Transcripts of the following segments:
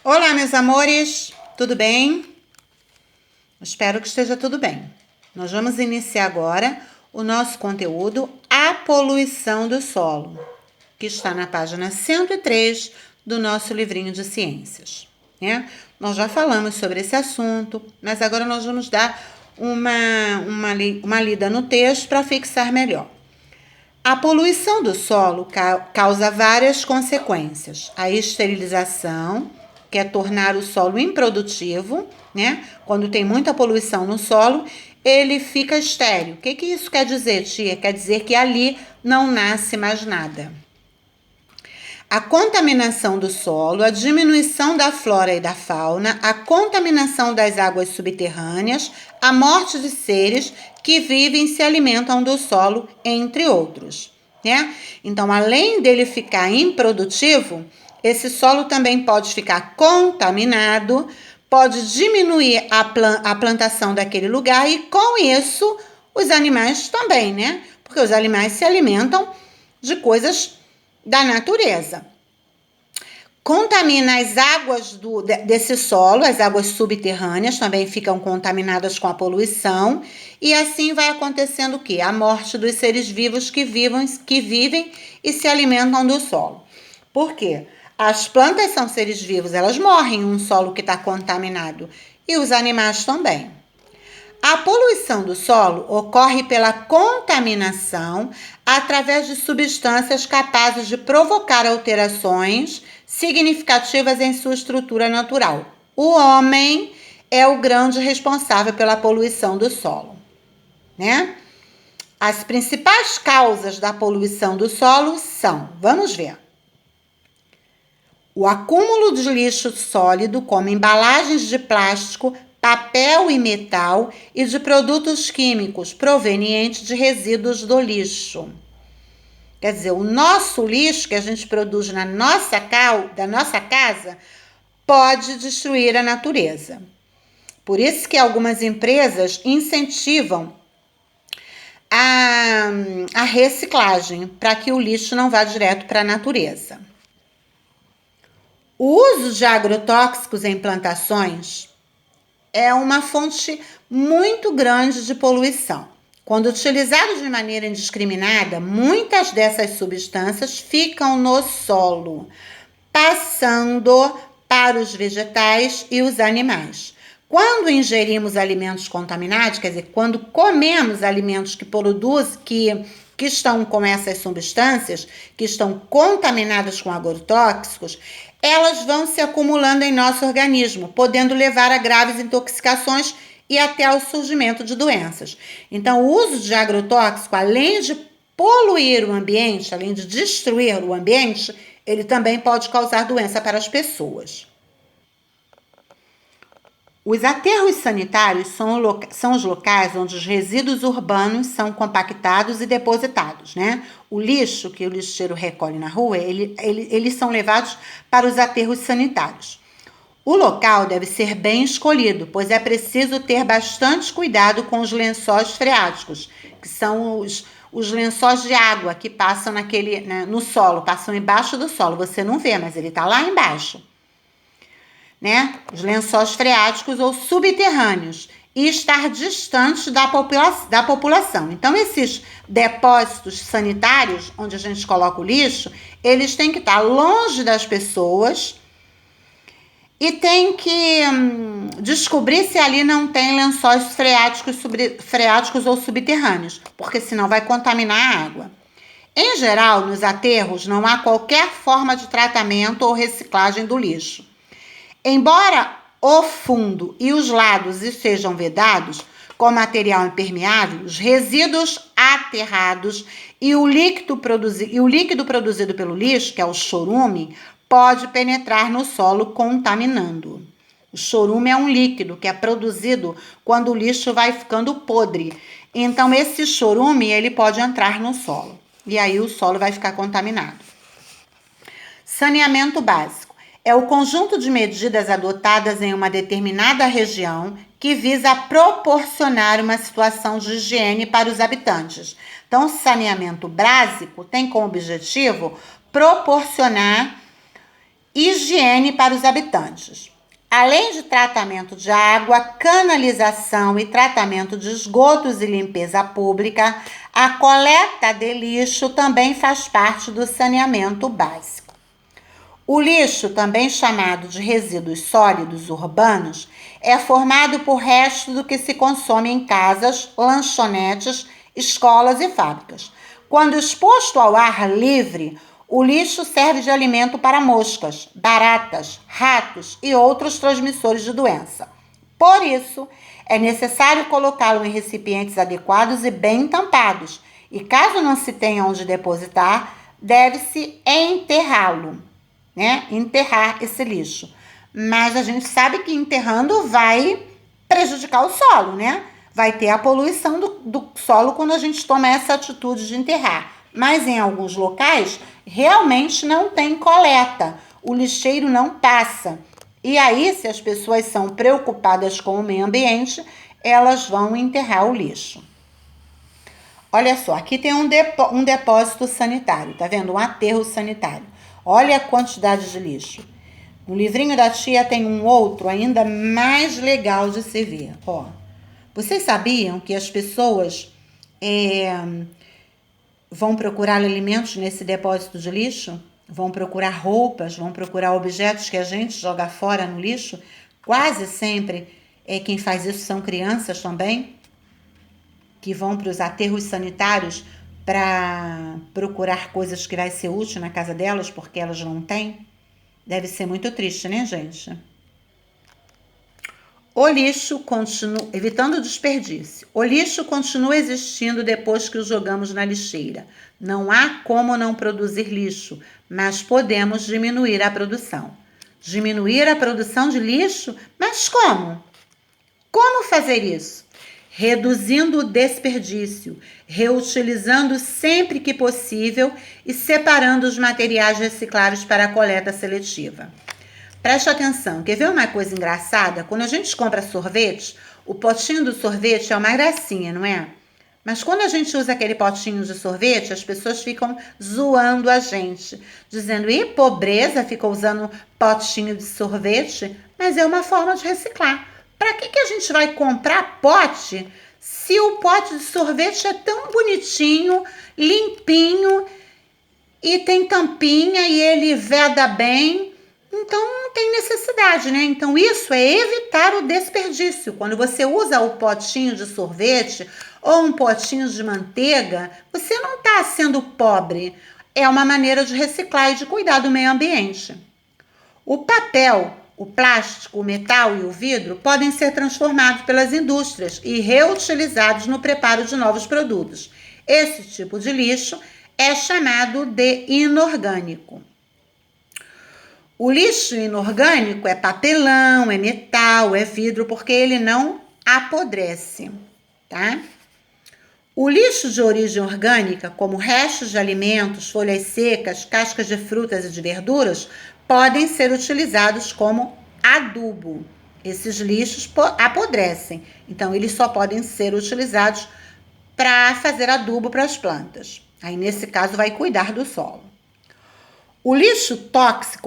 Olá, meus amores, tudo bem? Espero que esteja tudo bem. Nós vamos iniciar agora o nosso conteúdo A Poluição do Solo, que está na página 103 do nosso livrinho de ciências, né? Nós já falamos sobre esse assunto, mas agora nós vamos dar uma lida no texto para fixar melhor. A poluição do solo causa várias consequências. A esterilização, que é tornar o solo improdutivo, né? Quando tem muita poluição no solo, ele fica estéril. O que isso quer dizer, tia? Quer dizer que ali não nasce mais nada. A contaminação do solo, a diminuição da flora e da fauna, a contaminação das águas subterrâneas, a morte de seres que vivem e se alimentam do solo, entre outros, né? Então, além dele ficar improdutivo, esse solo também pode ficar contaminado, pode diminuir a plantação daquele lugar e, com isso, os animais também, né? Porque os animais se alimentam de coisas da natureza. Contamina as águas desse solo, as águas subterrâneas também ficam contaminadas com a poluição, e assim vai acontecendo o quê? A morte dos seres vivos que vivem e se alimentam do solo. Por quê? As plantas são seres vivos, elas morrem em um solo que está contaminado, e os animais também. A poluição do solo ocorre pela contaminação através de substâncias capazes de provocar alterações significativas em sua estrutura natural. O homem é o grande responsável pela poluição do solo, né? As principais causas da poluição do solo são, vamos ver, o acúmulo de lixo sólido, como embalagens de plástico, papel e metal, e de produtos químicos provenientes de resíduos do lixo. Quer dizer, o nosso lixo que a gente produz da nossa casa pode destruir a natureza. Por isso que algumas empresas incentivam a reciclagem, para que o lixo não vá direto para a natureza. O uso de agrotóxicos em plantações é uma fonte muito grande de poluição. Quando utilizados de maneira indiscriminada, muitas dessas substâncias ficam no solo, passando para os vegetais e os animais. Quando ingerimos alimentos contaminados, quer dizer, quando comemos alimentos que estão com essas substâncias, que estão contaminadas com agrotóxicos, elas vão se acumulando em nosso organismo, podendo levar a graves intoxicações e até ao surgimento de doenças. Então, o uso de agrotóxico, além de poluir o ambiente, além de destruir o ambiente, ele também pode causar doença para as pessoas. Os aterros sanitários são os locais onde os resíduos urbanos são compactados e depositados, né? O lixo que o lixeiro recolhe na rua, eles são levados para os aterros sanitários. O local deve ser bem escolhido, pois é preciso ter bastante cuidado com os lençóis freáticos, que são os lençóis de água que passam no solo, passam embaixo do solo. Você não vê, mas ele está lá embaixo, né? Os lençóis freáticos ou subterrâneos, e estar distante da população. Então, esses depósitos sanitários, onde a gente coloca o lixo, eles têm que estar longe das pessoas e tem que descobrir se ali não tem lençóis freáticos ou subterrâneos, porque senão vai contaminar a água. Em geral, nos aterros não há qualquer forma de tratamento ou reciclagem do lixo. Embora o fundo e os lados estejam vedados com material impermeável, os resíduos aterrados e o líquido produzido pelo lixo, que é o chorume, pode penetrar no solo contaminando. O chorume é um líquido que é produzido quando o lixo vai ficando podre. Então, esse chorume ele pode entrar no solo e aí o solo vai ficar contaminado. Saneamento básico é o conjunto de medidas adotadas em uma determinada região que visa proporcionar uma situação de higiene para os habitantes. Então, o saneamento básico tem como objetivo proporcionar Higiene para os habitantes. Além de tratamento de água, canalização e tratamento de esgotos e limpeza pública, a coleta de lixo também faz parte do saneamento básico. O lixo, também chamado de resíduos sólidos urbanos, é formado por restos do que se consome em casas, lanchonetes, escolas e fábricas. Quando exposto ao ar livre, o lixo serve de alimento para moscas, baratas, ratos e outros transmissores de doença. Por isso, é necessário colocá-lo em recipientes adequados e bem tampados. E caso não se tenha onde depositar, deve-se enterrá-lo, né? Enterrar esse lixo. Mas a gente sabe que enterrando vai prejudicar o solo, né? Vai ter a poluição do solo quando a gente toma essa atitude de enterrar. Mas em alguns locais, realmente não tem coleta. O lixeiro não passa. E aí, se as pessoas são preocupadas com o meio ambiente, elas vão enterrar o lixo. Olha só, aqui tem um depósito sanitário, tá vendo? Um aterro sanitário. Olha a quantidade de lixo. No livrinho da tia tem um outro ainda mais legal de se ver. Ó, vocês sabiam que as pessoas vão procurar alimentos nesse depósito de lixo? Vão procurar roupas, vão procurar objetos que a gente joga fora no lixo? Quase sempre quem faz isso são crianças também, que vão para os aterros sanitários para procurar coisas que vai ser útil na casa delas, porque elas não têm. Deve ser muito triste, né, gente? O lixo continua, evitando o desperdício. O lixo continua existindo depois que o jogamos na lixeira. Não há como não produzir lixo, mas podemos diminuir a produção. Diminuir a produção de lixo? Mas como? Como fazer isso? Reduzindo o desperdício, reutilizando sempre que possível e separando os materiais recicláveis para a coleta seletiva. Preste atenção, quer ver uma coisa engraçada? Quando a gente compra sorvete, o potinho do sorvete é uma gracinha, não é? Mas quando a gente usa aquele potinho de sorvete, as pessoas ficam zoando a gente, dizendo, ih, pobreza, fica usando potinho de sorvete, mas é uma forma de reciclar. Para que a gente vai comprar pote se o pote de sorvete é tão bonitinho, limpinho e tem tampinha e ele veda bem? Então não tem necessidade, né? Então isso é evitar o desperdício. Quando você usa o potinho de sorvete ou um potinho de manteiga, você não está sendo pobre. É uma maneira de reciclar e de cuidar do meio ambiente. O papel, o plástico, o metal e o vidro podem ser transformados pelas indústrias e reutilizados no preparo de novos produtos. Esse tipo de lixo é chamado de inorgânico. O lixo inorgânico é papelão, é metal, é vidro, porque ele não apodrece, tá? O lixo de origem orgânica, como restos de alimentos, folhas secas, cascas de frutas e de verduras, podem ser utilizados como adubo. Esses lixos apodrecem, então eles só podem ser utilizados para fazer adubo para as plantas. Aí, nesse caso, vai cuidar do solo. O lixo tóxico,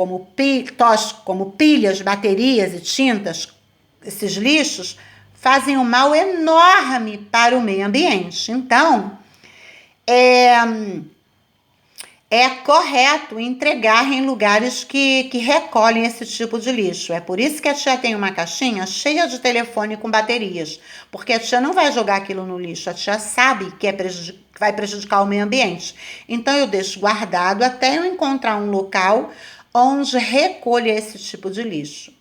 como pilhas, baterias e tintas, esses lixos fazem um mal enorme para o meio ambiente. Então, é correto entregar em lugares que recolhem esse tipo de lixo. É por isso que a tia tem uma caixinha cheia de telefone com baterias, porque a tia não vai jogar aquilo no lixo, a tia sabe que vai prejudicar o meio ambiente. Então eu deixo guardado até eu encontrar um local onde recolha esse tipo de lixo.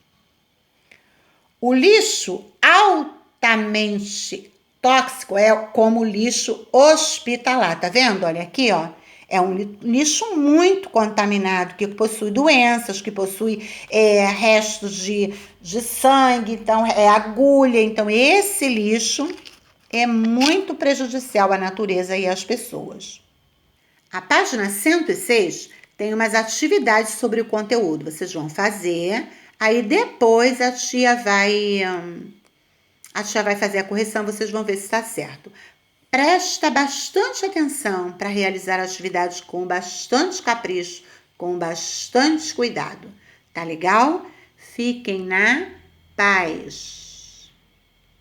O lixo altamente tóxico é como o lixo hospitalar, tá vendo? Olha aqui, ó. É um lixo muito contaminado, que possui doenças, que possui restos de sangue, então é agulha. Então, esse lixo é muito prejudicial à natureza e às pessoas. A página 106 tem umas atividades sobre o conteúdo. Vocês vão fazer, aí depois a tia vai fazer a correção, vocês vão ver se está certo. Presta bastante atenção para realizar atividades com bastante capricho, com bastante cuidado. Tá legal? Fiquem na paz.